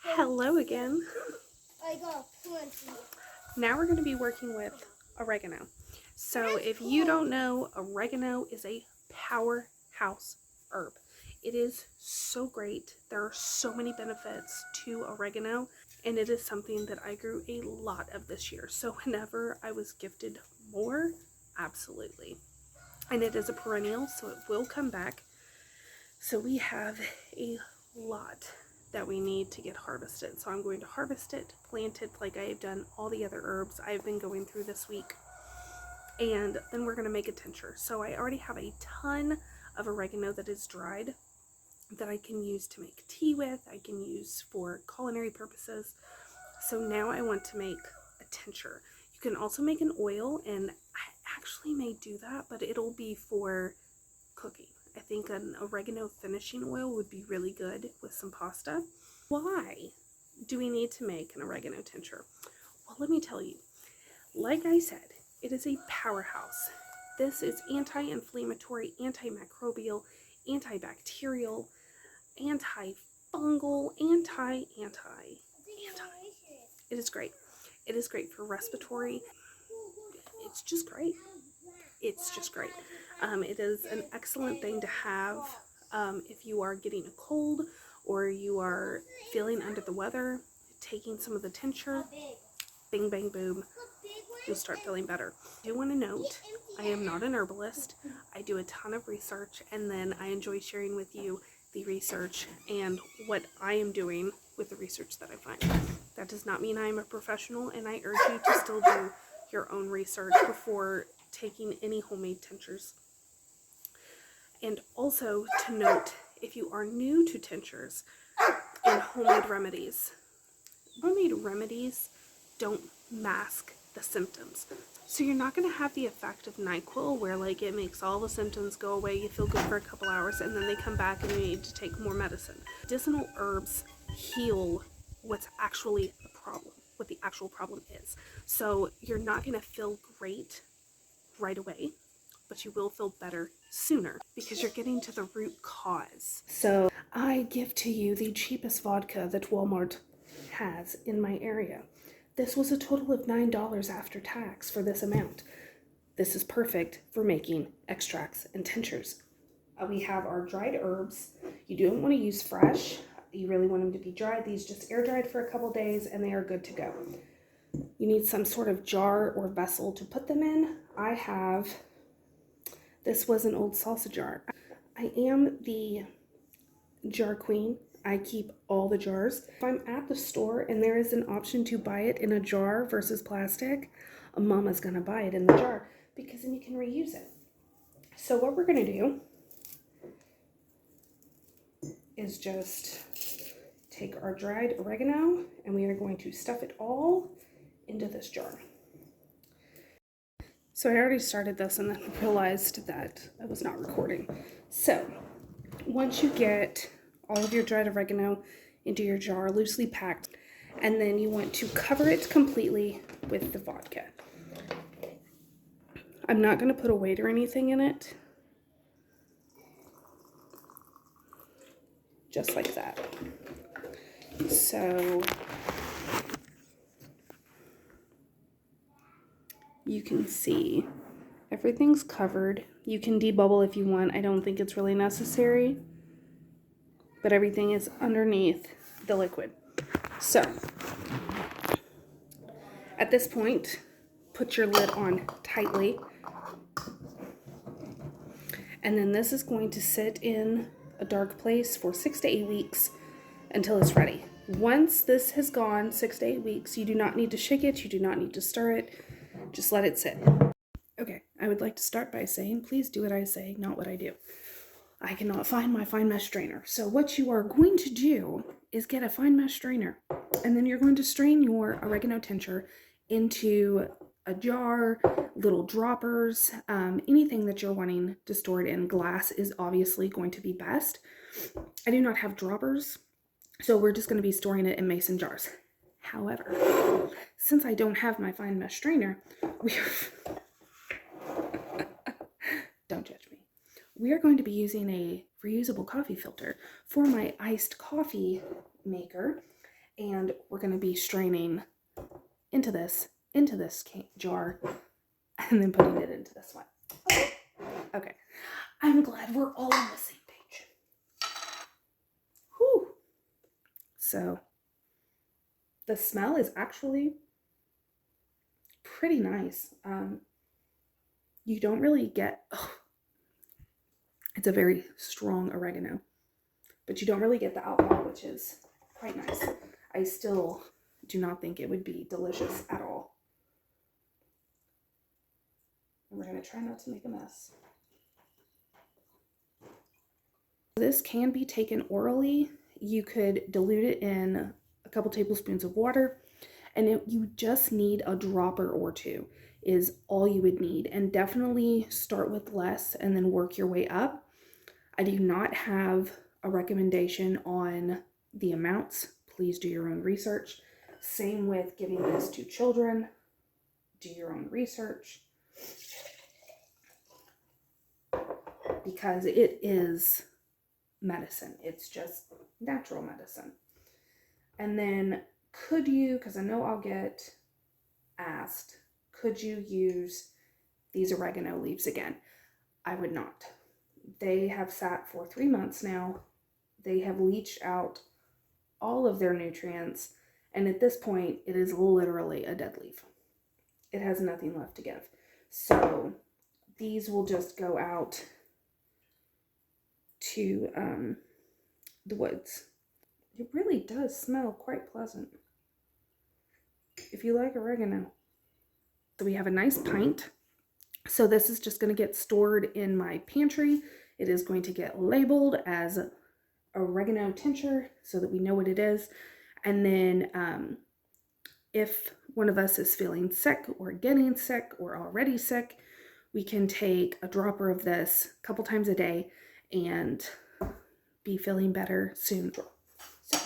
Hello again. I got plenty. Now we're going to be working with oregano. So if you don't know, oregano is a powerhouse herb. It is so great. There are so many benefits to oregano, and it is something that I grew a lot of this year. So whenever I was gifted more, absolutely. And it is a perennial, so it will come back. So we have a lot that we need to get harvested. So I'm going to harvest it, plant it like I have done all the other herbs I've been going through this week. And then we're going to make a tincture. So I already have a ton of oregano that is dried that I can use to make tea with. I can use for culinary purposes. So now I want to make a tincture. You can also make an oil, and I actually may do that, but it'll be for cooking. I think an oregano finishing oil would be really good with some pasta. Why do we need to make an oregano tincture? Well, let me tell you. Like I said, it is a powerhouse. This is anti-inflammatory, antimicrobial, antibacterial, antifungal, anti. It is great. It is great for respiratory. It's just great. It's just great. It is an excellent thing to have if you are getting a cold or you are feeling under the weather. Taking some of the tincture, bing bang boom, you'll start feeling better. I do want to note, I am not an herbalist. I do a ton of research, and then I enjoy sharing with you the research and what I am doing with the research that I find. That does not mean I am a professional, and I urge you to still do your own research before taking any homemade tinctures. And also to note, if you are new to tinctures and homemade remedies don't mask the symptoms. So you're not going to have the effect of NyQuil where like it makes all the symptoms go away, you feel good for a couple hours, and then they come back and you need to take more medicine. Medicinal herbs heal what's actually the problem, what the actual problem is. So you're not going to feel great right away, but you will feel better sooner because you're getting to the root cause. So I give to you the cheapest vodka that Walmart has in my area. This was a total of $9 after tax for this amount. This is perfect for making extracts and tinctures. We have our dried herbs. You don't want to use fresh. You really want them to be dried. These just air dried for a couple days and they are good to go. You need some sort of jar or vessel to put them in. This was an old salsa jar. I am the jar queen. I keep all the jars. If I'm at the store and there is an option to buy it in a jar versus plastic, Mama's gonna buy it in the jar because then you can reuse it. So what we're gonna do is just take our dried oregano and we are going to stuff it all into this jar. So I already started this and then realized that I was not recording. So once you get all of your dried oregano into your jar, loosely packed, and then you want to cover it completely with the vodka. I'm not going to put a weight or anything in it. Just like that. So you can see everything's covered. You can debubble if you want. I don't think it's really necessary, but everything is underneath the liquid. So at this point, put your lid on tightly. And then this is going to sit in a dark place for 6 to 8 weeks until it's ready. Once this has gone 6 to 8 weeks, you do not need to shake it. You do not need to stir it. Just let it sit. Okay, I would like to start by saying, please do what I say, not what I do. I cannot find my fine mesh strainer. So what you are going to do is get a fine mesh strainer, and then you're going to strain your oregano tincture into a jar, little droppers, anything that you're wanting to store it in. Glass is obviously going to be best. I do not have droppers, so we're just going to be storing it in mason jars. However, since I don't have my fine mesh strainer, don't judge me. We are going to be using a reusable coffee filter for my iced coffee maker, and we're going to be straining into this jar and then putting it into this one. Okay. I'm glad we're all on the same page. Whew. So the smell is actually pretty nice. You don't really get, it's a very strong oregano, but you don't really get the alcohol, which is quite nice. I still do not think it would be delicious at all. And we're going to try not to make a mess. This can be taken orally. You could dilute it in a couple tablespoons of water, and you just need a dropper or two is all you would need. And definitely start with less and then work your way up. I do not have a recommendation on the amounts. Please do your own research. Same with giving this to children. Do your own research. Because it is medicine. It's just natural medicine. And then could you, because I know I'll get asked, could you use these oregano leaves again? I would not. They have sat for 3 months now. They have leached out all of their nutrients, and at this point it is literally a dead leaf. It has nothing left to give. So these will just go out to the woods. It really does smell quite pleasant if you like oregano. So we have a nice pint. So this is just going to get stored in my pantry. It is going to get labeled as Oregano Tinture so that we know what it is. And then if one of us is feeling sick or getting sick or already sick, we can take a dropper of this a couple times a day and be feeling better soon. So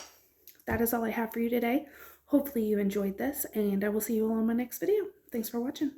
that is all I have for you today. Hopefully you enjoyed this, and I will see you all in my next video. Thanks for watching.